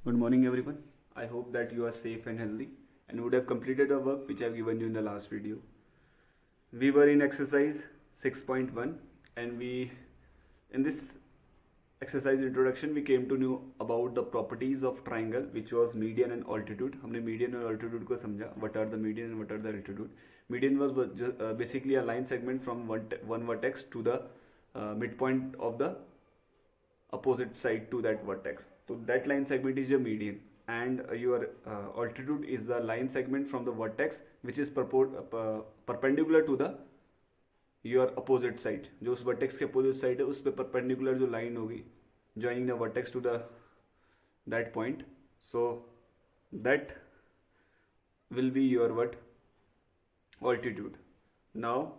Good morning everyone. I hope that you are safe and healthy and would have completed the work which I have given you in the last video. We were in exercise 6.1 and in this exercise introduction we came to know about the properties of triangle which was median and altitude. हमने median और altitude को समझा. What are the median and what are the altitude? Median was basically a line segment from one vertex to the midpoint of the opposite side to that vertex. So that line segment is your median, and your altitude is the line segment from the vertex which is perpendicular to the your opposite side. जो उस vertex के opposite side है उस पे perpendicular जो line होगी joining the vertex to the that point, so that will be your what altitude. Now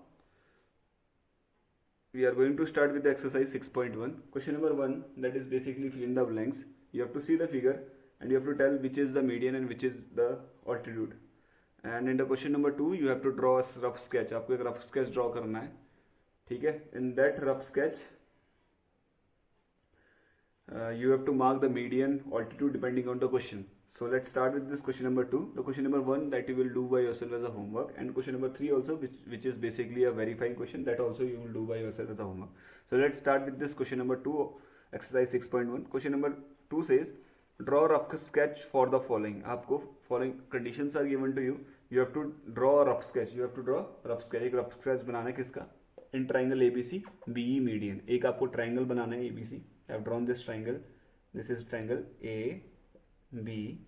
we are going to start with the exercise 6.1. Question number 1, that is basically fill in the blanks. You have to see the figure and you have to tell which is the median and which is the altitude. And in the question number 2 you have to draw a rough sketch. आपको एक rough sketch draw करना है, ठीक है. In that rough sketch you have to mark the median altitude depending on the question. So let's start with this question number 2. The question number 1 that you will do by yourself as a homework, and question number 3 also which is basically a verifying question, that also you will do by yourself as a homework. So let's start with this question number 2, exercise 6.1. Question number 2 says draw a rough sketch for the following. आपको following conditions are given to you. You have to draw a rough sketch. You have to draw rough sketch. एक rough sketch बनाना है किसका? In triangle ABC BE median. एक आपको triangle बनाना है ABC. I have drawn this triangle. This is triangle A B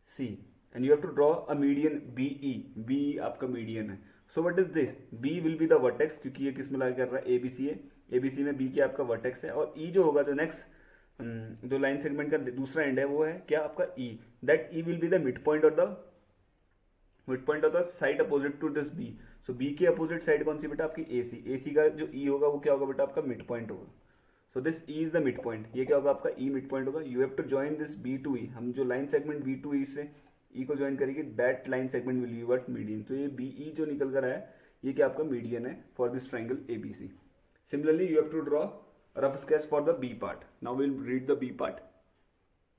C and you have to draw a median BE. BE आपका median है. So what is this? B will be the vertex क्योंकि ये किस में ला कर रहा है ABC है. ABC में B क्या आपका vertex है, और E जो होगा तो next जो लाइन सेगमेंट का दूसरा एंड है वो है क्या आपका E. That E will be the midpoint of the side opposite to this B. So B के opposite side कौन सी बेटा आपकी AC. AC का जो E होगा वो क्या होगा बेटा आपका midpoint होगा. So this E is the midpoint. ये क्या होगा आपका E midpoint होगा. You have to join this B to E. हम जो line segment B to E से E को join करेंगे that line segment will be what median. तो ये BE जो निकल कर आया ये क्या आपका median है for this triangle ABC. Similarly you have to draw a rough sketch for the B part. Now we'll read the B part.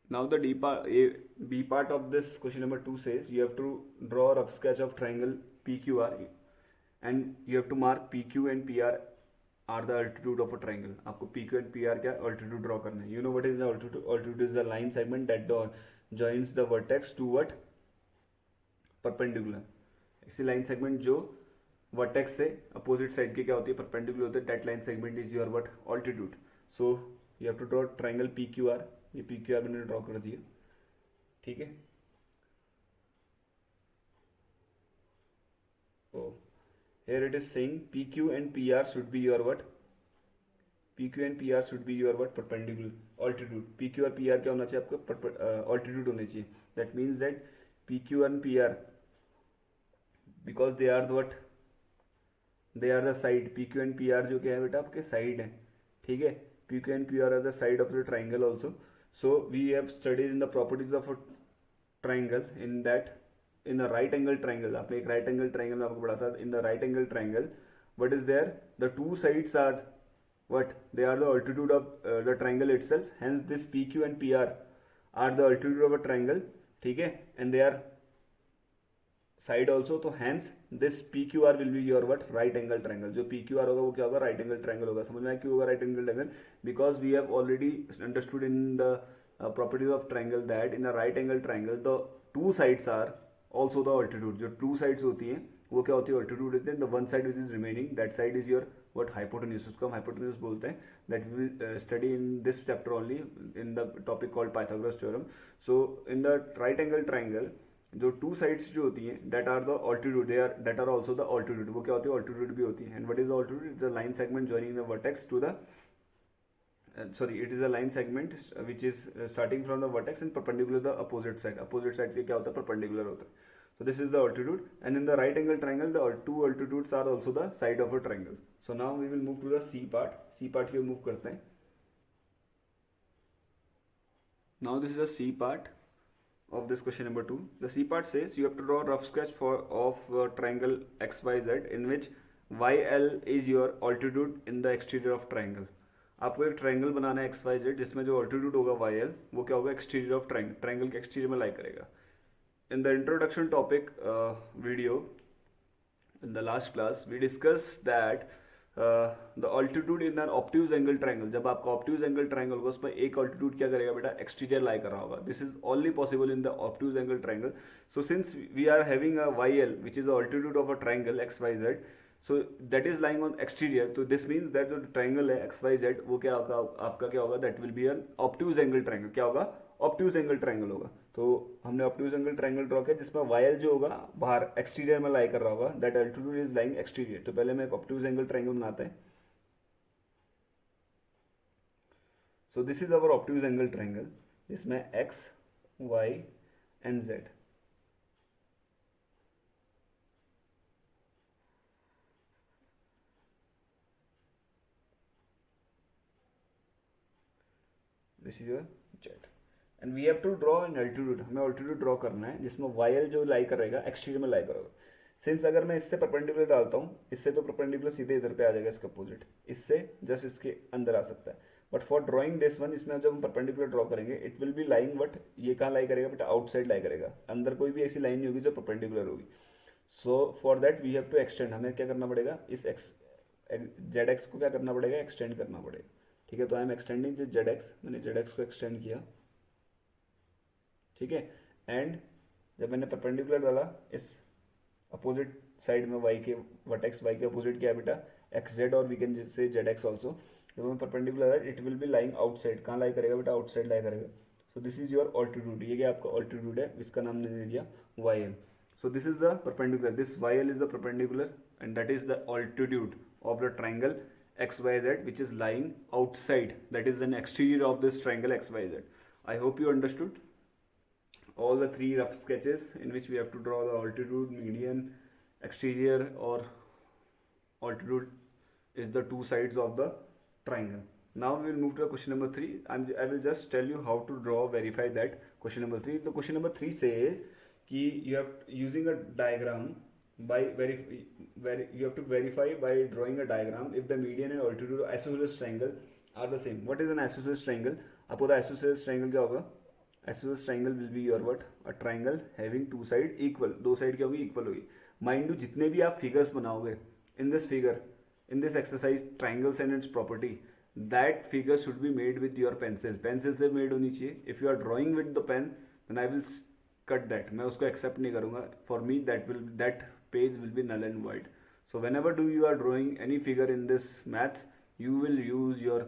Now the B part of this question number 2 says you have to draw a rough sketch of triangle PQR and you have to mark PQ and PR are the altitude of a triangle. आपको PQ and PR क्या altitude draw करना है. You know what is the altitude? Altitude is the line segment that joins the vertex to what perpendicular. इसी line segment जो vertex से opposite side के क्या होती है perpendicular होते हैं, that line segment is your what altitude. So you have to draw triangle PQR. ये PQR मैंने ड्रॉ कर दिया, ठीक है. Oh, here it is saying PQ and PR should be your what? PQ and PR should be your what? Perpendicular. Altitude. PQ और PR क्या होना चाहिए आपका altitude होने चाहिए. That means that PQ and PR because they are the what? They are the side. PQ and PR जो क्या है बेटा आपके side है, ठीक है. PQ and PR are the side of the triangle also. So we have studied in the properties of a triangle in that in a right angle triangle. आपने एक right angle triangle में आपको पढ़ा था. In the right angle triangle what is there? The two sides are what? They are the altitude of the triangle itself. Hence this PQ and PR are the altitude of a triangle, ठीक है, and they are side also. तो hence this PQR will be your what? Right angle triangle. जो PQR होगा वो क्या होगा? Right angle triangle होगा. समझ में आया क्यों होगा right angle triangle? Because we have already understood in the properties of triangle that in a right angle triangle the two sides are also the altitude. जो two sides होती हैं वो क्या होती है? altitude होती है. The one side which is remaining, that side is your what? hypotenuse. उसको हम hypotenuse बोलते हैं. That we will study in this chapter only in the topic called Pythagoras theorem. So in the right angle triangle जो two sides जो होती हैं that are the altitude, they are that are also the altitude. वो क्या होती है? altitude भी होती है. And what is the altitude? It's a line segment joining the vertex to the it is a line segment which is starting from the vertex and perpendicular to the opposite side. Opposite side से क्या होता है? perpendicular होता है. So this is the altitude, and in the right angle triangle the two altitudes are also the side of a triangle. So now we will move to the C part. C part की move करते हैं. Now this is the C part of this question number 2. The C part says you have to draw a rough sketch of triangle XYZ in which YL is your altitude in the exterior of triangle. आपको एक triangle बनाना है x Y Z, जिसमें जो altitude होगा Y L वो क्या होगा, exterior of triangle, triangle के एक्सटीरियर में लाई करेगा. In the introduction topic video, in the last class, we discussed that the altitude in an obtuse angle triangle. जब आपका obtuse angle triangle होगा उसमें एक altitude क्या करेगा बेटा, exterior lie कर रहा होगा. This is only possible in the obtuse angle triangle. So since we are having a YL, which is the altitude of a triangle XYZ, so that is lying on exterior. So this means that जो triangle है XYZ वो क्या होगा, आपका क्या होगा, that will be an obtuse angle triangle. क्या होगा, ऑप्ट्यूज एंगल ट्रायंगल होगा. तो हमने ऑप्ट्यूज एंगल ट्रायंगल ड्रॉ किया जिसमें वायल जो होगा बाहर एक्सटीरियर में लाई कर रहा होगा, that altitude is lying exterior. तो पहले मैं एक ऑप्ट्यूज एंगल ट्रायंगल बनाते हैं. So this is our obtuse angle triangle जिसमें X Y and Z. This is your Z and we have to draw an altitude. हमें अल्टीट्यूड ड्रॉ करना है जिसमें वाई जो लाई करेगा एक्सटीरियर में लाई करेगा. सिंस अगर मैं इससे परपेंडिकुलर डालता हूँ, इससे तो परपेंडिकुलर सीधे इधर पे आ जाएगा इसका अपोजिट, इससे जस्ट इसके अंदर आ सकता है. But for drawing this one, इसमें जब हम परपेंडिकुलर ड्रॉ करेंगे it will be lying but ये कहाँ लाई करेगा बेटा, आउटसाइड लाई करेगा. अंदर कोई भी ऐसी लाइन नहीं होगी जो परपेंडिकुलर होगी. So for that we have to extend. हमें क्या करना पड़ेगा, इस एक्स जेड एक्स को क्या करना पड़ेगा, एक्सटेंड करना पड़ेगा. ठीक है, तो I am extending this Z X. मैंने जेड एक्स को एक्सटेंड किया. ठीक है, एंड जब मैंने परपेंडिकुलर डाला इस अपोजिट साइड में वाई के वर्टेक्स, वाई के अपोजिट क्या है बेटा, एक्स जेड, और we can say Z X also. जब मैं परपेंडिकुलर है it will be lying outside. कहाँ लाई करेगा बेटा, आउटसाइड लाई करेगा. So this is your altitude. ये क्या आपका ऑल्टीट्यूड है, इसका नाम मैंने दे दिया Y L. So this is the perpendicular, this Y L is the perpendicular and that is the altitude of the triangle XYZ which is lying outside, that is an exterior of this triangle XYZ. I hope you understood all the three rough sketches in which we have to draw the altitude, median, exterior, or altitude is the two sides of the triangle. Now we will move to the question number 3. I will just tell you how to draw, verify that question number 3. The question number 3 says कि you have using a diagram by you have to verify by drawing a diagram if the median and altitude of isosceles triangle are the same. What is an isosceles triangle? आपको पता है isosceles triangle क्या होगा? Isosceles triangle will be your what? A triangle having two side equal. दो side क्या होगी, equal होगी. Mind you जितने भी आप फिगर्स बनाओगे in this figure, in this exercise, triangles and its property, that figure should be made with your pencil. Pencil से made होनी चाहिए. If you are drawing with the pen, then I will cut that. मैं उसको accept नहीं करूँगा. For me that page will be null and void. So whenever you are drawing any figure in this maths, you will use your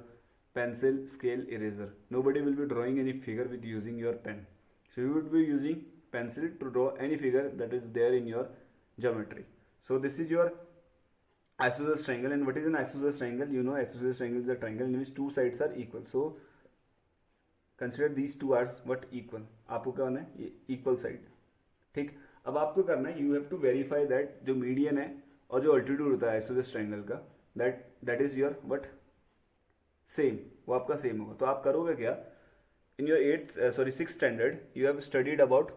pencil, scale, eraser. Nobody will be drawing any figure with using your pen. So you would be using pencil to draw any figure that is there in your geometry. So this is your isosceles triangle. And what is an isosceles triangle? You know, isosceles triangle is a triangle in which two sides are equal. So consider these two are what, equal. आपको क्या करना है, ये equal side. ठीक, अब आपको करना है, you have to verify that जो मीडियन है और जो अल्टीट्यूड होता है आइसोसेलेस ट्रायंगल का, that is your what, same, वो आपका सेम होगा. तो आप करोगे क्या, in your 6th standard you have studied about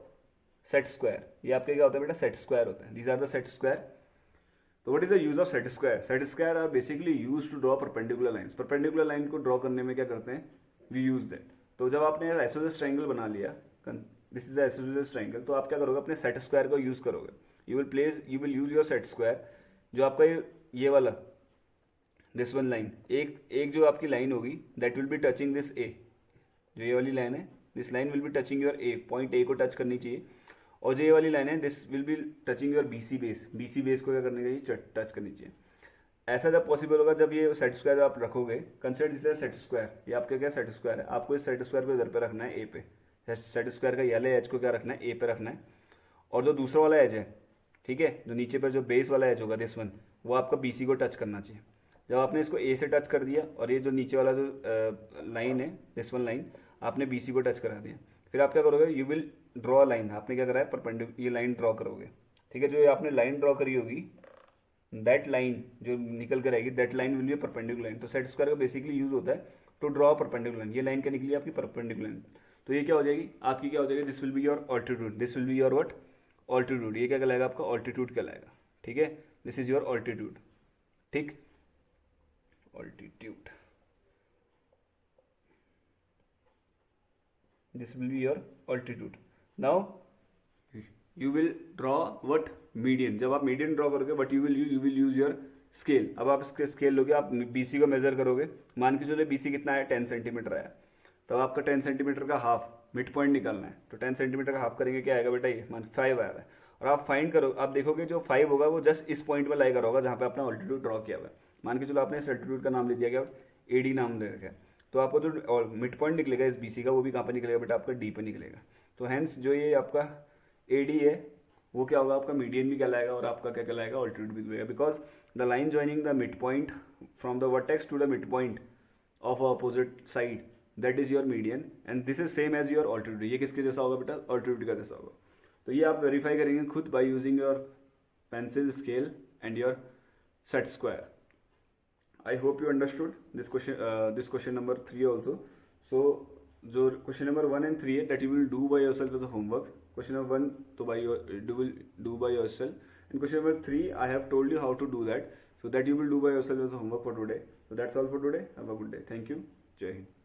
set square. ये आपके क्या होता है बेटा, सेट स्क्वायर होता है. These are the set square. तो what is the use of set square? Set square are basically use to draw perpendicular lines. Perpendicular line को ड्रॉ करने में क्या करते हैं, वी यूज दैट. तो जब आपने आइसोसेलेस ट्रायंगल बना लिया, दिस इज आइसोसेलेस ट्रायंगल, तो आप क्या करोगे, अपने सेट स्क्वायर को यूज करोगे. You will use your set square. जो आपका ये वाला दिस वन लाइन, एक जो आपकी लाइन होगी that will be touching this A. जो ये वाली लाइन है, this line will be touching your A, point A को टच करनी चाहिए. और जो ये वाली लाइन है, this will be touching your BC base. BC base को क्या करनी चाहिए, टच करनी चाहिए. ऐसा जब पॉसिबल होगा जब ये सेट स्क्वायर आप रखोगे, कंसिडर दिस सेट स्क्वायर. ये आपका क्या सेट स्क्वायर है, आपको इस सेट स्क्वायर को इधर पे रखना है, ए पे. सेट स्क्वायर का येलो एज को क्या रखना है, ए पे रखना है. और जो दूसरा वाला एज है, ठीक है, जो नीचे पर जो बेस वाला एज होगा दिस वन, वो आपका बीसी को टच करना चाहिए. जब आपने इसको ए से टच कर दिया और ये जो नीचे वाला जो लाइन है दिस वन लाइन, आपने बीसी को टच करा दिया, फिर आप क्या करोगे, यू विल ड्रॉ लाइन. आपने क्या करा है, परपेंडिकुलर ये लाइन ड्रॉ करोगे. ठीक है, जो आपने लाइन ड्रॉ करी होगी, दैट लाइन जो निकल कर आएगी, that line will B perpendicular line. तो सेट स्क्वायर का बेसिकली यूज होता है टू ड्रॉ परपेंडिकुलर लाइन. ये लाइन क्या निकली आपकी, परपेंडिकुलर लाइन. तो ये क्या हो जाएगी आपकी, क्या हो जाएगी, this will be your altitude. This will be your what, altitude. ये क्या कहलाएगा आपका, ऑल्टीट्यूड कहलाएगा. ठीक है, दिस इज योर ऑल्टीट्यूड. ठीक, altitude. this will be your altitude. Now you will draw what median. जब आप median draw करोगे what you will use your scale. अब आप इसके scale लोगे, आप BC को measure करोगे, मान के चलो BC कितना है 10 सेंटीमीटर आया, तो आपका 10 सेंटीमीटर का हाफ मिड पॉइंट निकालना है, तो 10 सेंटीमीटर का हाफ करेंगे क्या आएगा बेटा, ये मान 5 आया है, और आप फाइंड करो, आप देखोगे जो 5 होगा वो जस्ट इस पॉइंट पर लाई करा होगा जहाँ पे आपने ऑल्टीट्यूड ड्रॉ किया हुआ है। मान के चलो आपने इस ऑल्टीट्यूड का नाम ले दिया गया, AD नाम दे रखा है, तो आपको जो मिड पॉइंट निकलेगा इस BC का वो भी कहाँ पर निकलेगा बेटा, आपका D पर निकलेगा। तो हैंस जो ये आपका AD है वो क्या होगा, आपका मीडियन भी कहलाएगा और आपका क्या कहलाएगा, ऑल्टीट्यूड भी कहलाएगा, because the line joining the mid point from the vertex to the mid point of opposite side, that is your median and this is same as your altitude. ये किसके जैसा होगा बेटा, ऑल्टीट्यूड का जैसा होगा। तो ये आप वेरीफाई करेंगे खुद by using your pencil, scale and your set square. I hope you understood this question number 3 also. So जो क्वेश्चन नंबर 1 and 3 है that you will do by yourself as a homework. Question number 1 तो will do by yourself, and question number 3 I have told you how to do that, so that you will do by yourself as a homework for today. So that's all for today. Have a good day. Thank you. Jai Hind.